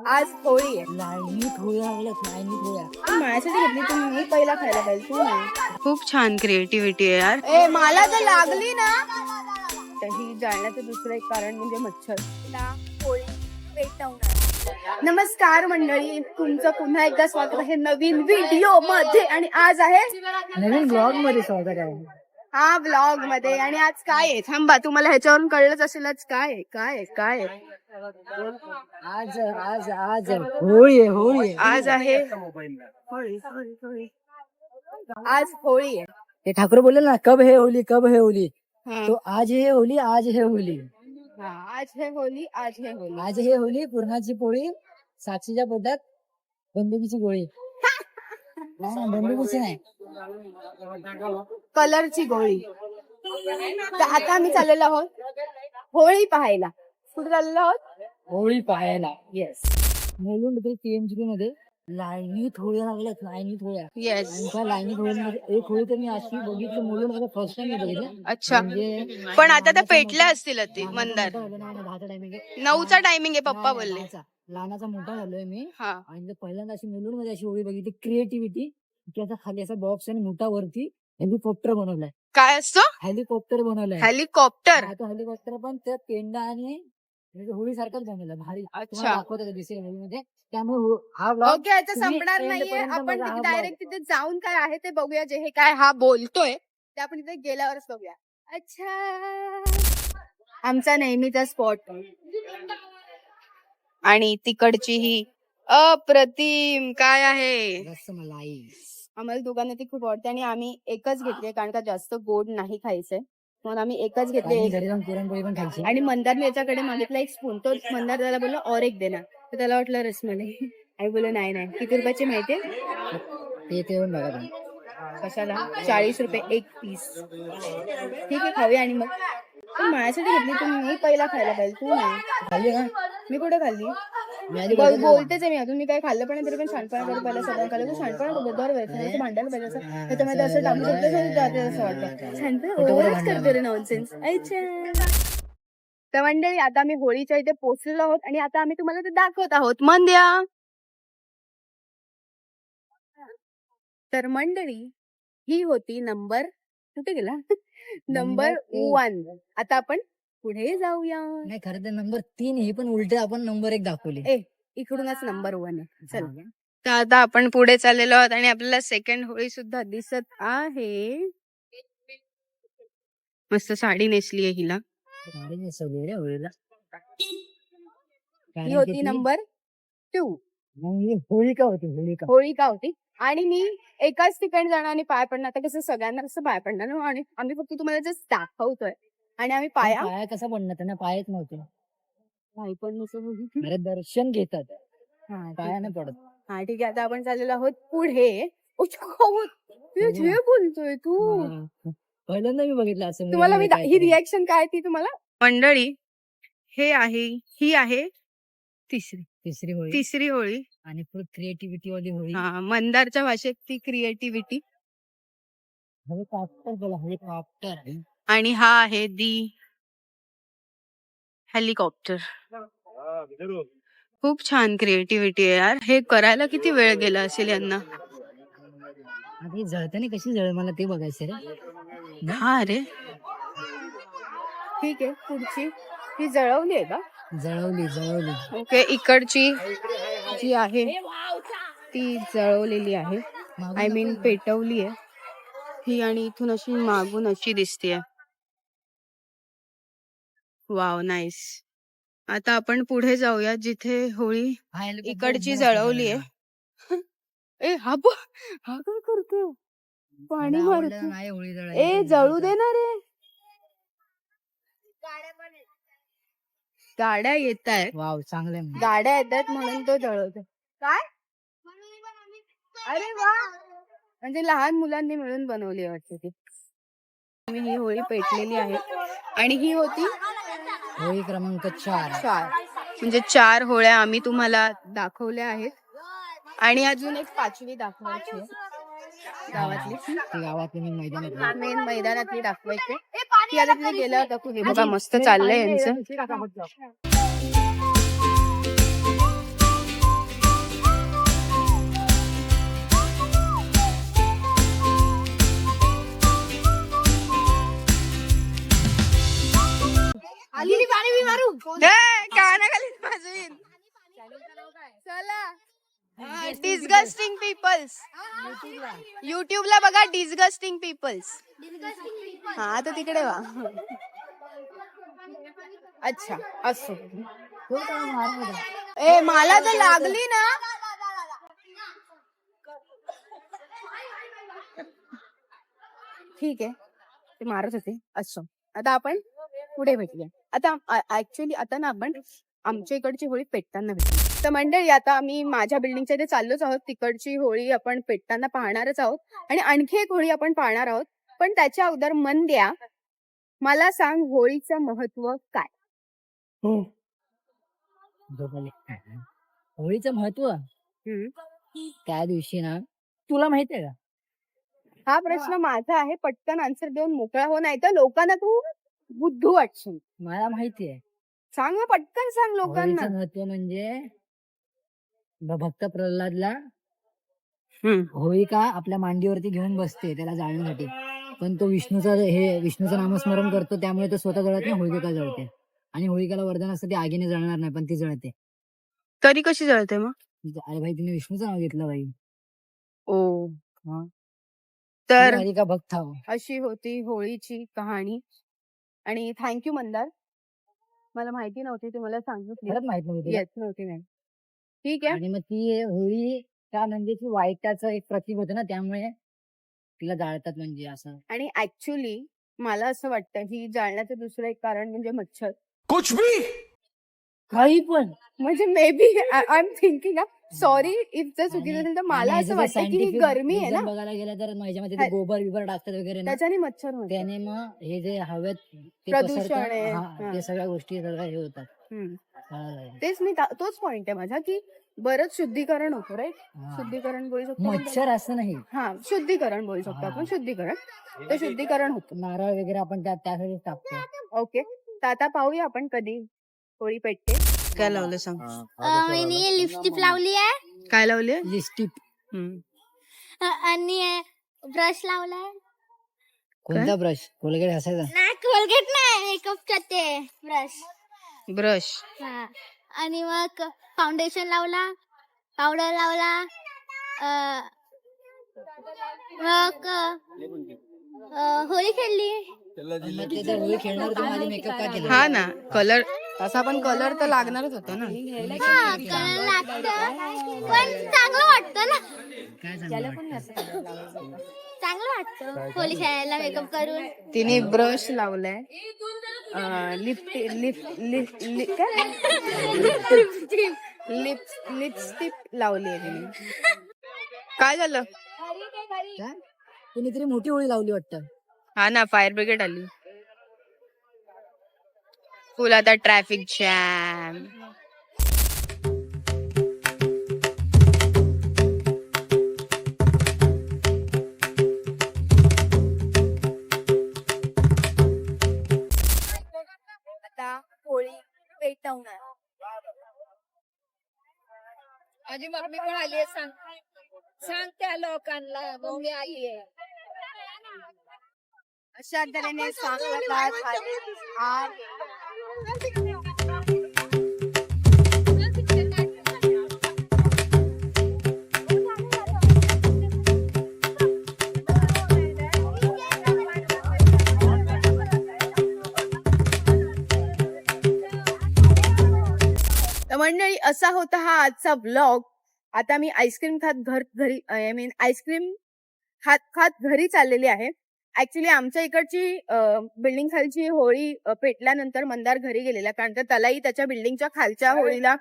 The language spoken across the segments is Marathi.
आज होळी आहे. लाईनीत होळ्या लागल्यात, लाईनीत होळ्या. माझ्यासाठी घेतली तुम्ही, मी पहिला खायला पाहिजे तू नाही. खूप छान क्रिएटिव्हिटी आहे यार. ए मला तर लागली ना. तर ही जाळण्याचं दुसरं एक कारण म्हणजे मच्छर. होळी पेटवणार. नमस्कार मंडळी, तुमचं पुन्हा एकदा स्वागत आहे नवीन व्हिडिओ मध्ये. आणि आज आहे नवीन ब्लॉग मध्ये स्वागत आहे. हा ब्लॉग मध्ये. आणि आज काय आहे थांबा, तुम्हाला ह्याच्यावरून कळलंच असेल आज काय आहे. काय आहे काय आहे आज आज आज होळी आहे, होळी आहे. आज आहे होळी. आज होळी आहे. ते ठाकरे बोलले ना, कब है होली, कब है होली. हा. तो आज है होली, आज है होली. हा, आज है होली, आज है होली. आज है होली. पुरणाची पोळी, साक्षीच्या पोटात बंदुकीची गोळी. नाही, बंदुकीची नाही, कलरची गोळी. तर आता आम्ही चाललेलो आहोत होळी पाहायला. कुठे चाललेलो आहोत? होळी पाहायला. येस मुलुंड ते TMGP मध्ये लाईनीत होळ्या लागल्यात, लाईनीत होळ्या. येस. आणि त्या लाईनीत होळीमध्ये एक होळी तर मी अशी बघितली मुलुंड मध्ये, फर्स्ट टाइम बघितलं. अच्छा, म्हणजे पण आता त्या पेटल्या असतील ती मंदार. 9चा टायमिंग आहे पप्पा बोलले. लहानाचा मोठा झालोय मी. हा, आणि पहिल्यांदा अशी मुलुंड मध्ये अशी होळी बघितली. क्रिएटिव्हिटी, त्याचा खाली असा बॉक्स आणि मोठा वरती हेलिकॉप्टर बनवलाय. काय असतो? हेलिकॉप्टर बनवलाय. हेलिकॉप्टर. हा, तो हेलिकॉप्टर पण त्या पेंडा आणि होळी सारखाच बनवलाय. भारी. अच्छा, दाखवतो दिसेल होळीमध्ये. त्यामुळे हा ब्लॉग ओके, आता तुम्ही संपणार end नाहीये. पर्यंत आपण बघा हा डायरेक्ट तिथे जाऊन काय आहे ते बघूया. जे हे काय हा बोलतोय ते आपण तिथे गेल्यावरच बघूया. अच्छा, आमचा नेहमीचा स्पॉट. आणि तिकडची ही अप्रतिम काय आहे. रसमलाई. आम्हाला दोघांना ती खूप आवडते आणि आम्ही एकच घेतली कारण का जास्त गोड नाही खायचंय, म्हणून आम्ही एकच घेतली. आणि घरी जाऊन पुरणपोळी पण खायची. आणि मंदारने याच्याकडे मागितला एक स्पून. तो मंदार त्याला बोलला और एक देणार, तर त्याला वाटलं रसमलाई. आई बोललो नाही नाही. किती रुपयाची माहितीये? ते पण बघा तुम्ही. कशाला? 40 रुपये एक पीस. ठीक आहे, खाऊया. आणि मग पण माझ्यासाठी घेतली तुम्ही, मी पहिला खायला पाहिजे तू नाही. खाल्ली ना? मी कुठे खाल्ली? मी आधी बघितलं. बोलतेच आहे मी अजून. मी काय खाल्लं पण नाही, तरी पण शहाणपणा करत पहिला सगळं खाल्लं. तू शहाणपणा बरोबर व्हायचं भांडायला पाहिजे असं. त्याच्यामध्ये असं टाकू शकतो असं वाटतं. शहाणपणा ओव्हरच करते रे, नॉनसेन्स. तर मंडळी, आता आम्ही होळीच्या इथे पोहोचलेलो आहोत आणि आता आम्ही तुम्हाला ते दाखवत आहोत. मन द्या. तर मंडळी, ही होती नंबर, कुठे गेला? नंबर 1. आता आपण पुढे जाऊया. नाही, खरं तर नंबर 3 ही पण उलटे आपण नंबर 1 दाखवली. इकडूनच नंबर 1 आहे. चल. तर आता आपण पुढे चाललेलो आहोत आणि आपल्याला सेकंड होळी सुद्धा दिसत आहे. मस्त साडी नेसली आहे हिला. गाडी नेसवली रे होळीला. ही होती नंबर 2. होळिका होती, होळिका. होळिका होती. आणि मी एकाच ठिकाणी जाणार आणि पाय पडणार. आता कसं सगळ्यांना कसं पाय पडणार ना, आणि आम्ही फक्त तुम्हाला जस्ट दाखवतोय. आणि आम्ही पाया कसा पडणार, त्यांना पायच नव्हते. पाय पण अरे दर्शन घेतात, हा पाया नाही पडत. हा ठीक आहे. आता आपण चाललेलो आहोत पुढे. जे बोलतोय तू. पहिल्यांदा मी बघितलं असं. तुम्हाला मी ही रिॲक्शन काय ती तुम्हाला मंडळी, हे आहे, ही आहे तिसरी होळी. तिसरी होळी. आणि फुल क्रिएटिव्हिटी वाली होळी. हा, मंदारच्या भाषेत ती क्रिएटिव्हिटी. हेलिकॉप्टर बोला, हेलिकॉप्टर. आणि हा आहे दी हेलिकॉप्टर. खूप छान क्रिएटिव्हिटी आहे यार. हे करायला किती वेळ गेला असेल यांना. आता ही जळताना कशी जळ, मला ते बघायचं रे. हा रे, ठीक आहे. पुढची ही जळवली आहे का? जळवली. ओके. इकडची जी आहे ती जळवलेली आहे. आय मीन पेटवली आहे ही. आणि इथून अशी मागून अशी दिसतेय. Wow, nice. आता आपण पुढे जाऊया जिथे होळी इकडची जळवली आहे. हा काय करतो? पाणी मारतो. नाही होळी जळायची. जळू दे ना रे. गाड्या येत आहेत. वाव, चांगले. गाड्या येतात म्हणून तो जळवतो. काय? अरे वा, म्हणजे लहान मुलांनी मिळून बनवली वाटते ती. ही होळी पेटलेली आहे. आणि ही होती होळी क्रमांक 4. म्हणजे 4 होळ्या आम्ही तुम्हाला दाखवल्या आहेत. आणि अजून एक 5वी दाखवायची आहे. गावातली मेन मैदानातली दाखवायची. ती आता तिथे गेल्यावर दाखवू. हे बघा मस्त चाललंय यांचं. चला डिस्गस्टिंग पीपल्स युट्यूबला बघा डिस्गस्टिंग पीपल्स. हा तर तिकडे वा. अच्छा असो. ए मला तर लागली ना. ठीक आहे ते मारत होते. असो आता आपण पुढे भेटूया. आता ऍक्च्युली आता ना आपण आमच्या इकडची होळी पेटताना भेटली. तर मंडळी आता आम्ही माझ्या बिल्डिंगच्या इथे चाललोच आहोत. तिकडची होळी आपण पेटताना पाहणारच आहोत आणि आणखी एक होळी आपण पाहणार आहोत. पण त्याच्या अगोदर मन द्या, मला सांग होळीचं महत्व काय? होळीचं महत्व हम्म. त्या दिवशी ना, तुला माहितीये का? हा प्रश्न माझा आहे. पटकन आन्सर देऊन मोकळा हो, नाही तर लोकांना तू बुद्धू वाटशील. मला माहितीये. सांग ना, पटकन सांग लोकांना. होळीचं महत्व म्हणजे भक्त प्रल्हादला होळिका आपल्या मांडीवरती घेऊन बसते त्याला जाळण्यासाठी, पण तो विष्णूचं नामस्मरण करतो, त्यामुळे तो स्वतः जळत नाही, होळिका जळते. आणि होळिकाला वरदान असतं ती आगीने जळणार नाही, पण ती जळते. तरी कशी जळते मग? अरे भाई, तिने विष्णूचं नाव घेतलं भाई. ओ हा. तर ती होळिका भक्त हवं. अशी होती होळीची कहाणी. आणि थँक्यू मंदार, मला माहिती नव्हती, तू मला सांगितली. खरंच माहित नव्हतं तुला? येत नव्हती नाही. ठीक आहे. आणि मग ती होळी त्या म्हणजे ती वाईटाचं एक प्रतीक होतं ना, त्यामुळे तिला जाळतात म्हणजे असं. आणि ऍक्च्युली मला असं वाटतं ही जाळण्याचं दुसरं एक कारण म्हणजे मच्छर. कुछ भी काही पण म्हणजे may be I am thinking, sorry if जर चुकीचं असेल तर मला असं वाटतं की ही गरमी आहे ना, बघायला गेलं तर ह्याच्यामध्ये ते गोबर बिबर टाकतात वगैरे ना, त्याच्याने मच्छर होतात. त्याने मग हे जे हवेत ते प्रदूषण पसरतं, आहे. हा, ते सगळ्या गोष्टी सगळं हे होतात. हम्म. हा. तेच मी तोच पॉइंट आहे माझा की बरंच शुद्धीकरण होतं, राईट? हा. शुद्धीकरण बोलू शकतो आपण. मच्छर असं नाही, हा, शुद्धीकरण बोलू शकतो हा. आपण. शुद्धीकरण, तर शुद्धीकरण होतं. नारळ वगैरे आपण त्यासाठी टाकतो. ओके, तर आता पाहूया आपण कधी होळी पेटते. काय लावलं सांग. मी लिपस्टिक लावली आहे काय लावले? लिपस्टिक. आणि ब्रश लावलाय. कोणता ब्रश? कोलगेट असायचा? नाही, कोलगेट नाही, मेकअपचा ते ब्रश. ब्रश. हा. आणि मग फाउंडेशन लावला, पावडर लावला, मग होळी खेळली. मग ते जर होळी खेळणार तर माझी मेकअप का केला? हा ना, कलर तसा पण कलर तर लागणारच होता ना. हा, कलर लागतं, पण चांगलं वाटतं ना. काय सांगू? चांगलं वाटतं होळी खेळायला मेकअप करून. तिने ब्रश लावलाय, लिपस्टिक लावली आहे तिने. काय झालं? कुणीतरी मोठी होळी लावली वाटतं. हा ना, फायर ब्रिगेड आली. फुल आता ट्रॅफिक जॅम. आता होळी पेटवणार. माझी मम्मी पण आली आहे, सांग त्या लोकांना मम्मी आली आहे. अशा तऱ्हेने सांगतात मंडळी. असा होता हा आजचा ब्लॉग. आता मी आईस्क्रीम आईस्क्रीम खात घरी चाललेली आहे. ऍक्च्युली आमच्या इकडची बिल्डिंग खालची होळी पेटल्यानंतर मंदार घरी गेलेला, कारण तर त्यालाही त्याच्या बिल्डिंगच्या खालच्या होळीला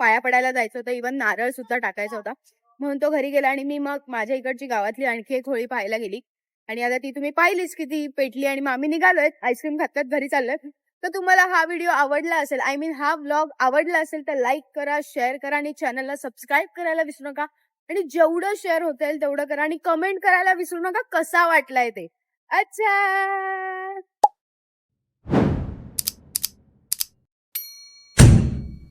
पाया पडायला जायचं होतं, इव्हन नारळ सुद्धा टाकायचा होता, म्हणून तो घरी गेला. आणि मी मग माझ्या इकडची गावातली आणखी एक होळी पाहायला गेली आणि आता ती तुम्ही पाहिलीच की ती पेटली आणि मग आम्ही निघालोय आईस्क्रीम खात घरी चाललोय. तर तुम्हाला हा व्हिडिओ आवडला असेल, हा व्लॉग आवडला असेल तर लाईक करा, शेअर करा आणि चॅनलला सबस्क्राईब करायला विसरू नका. आणि जेवढं शेअर होता येईल तेवढं करा आणि कमेंट करायला विसरू नका कसा वाटलाय ते. अच्छा.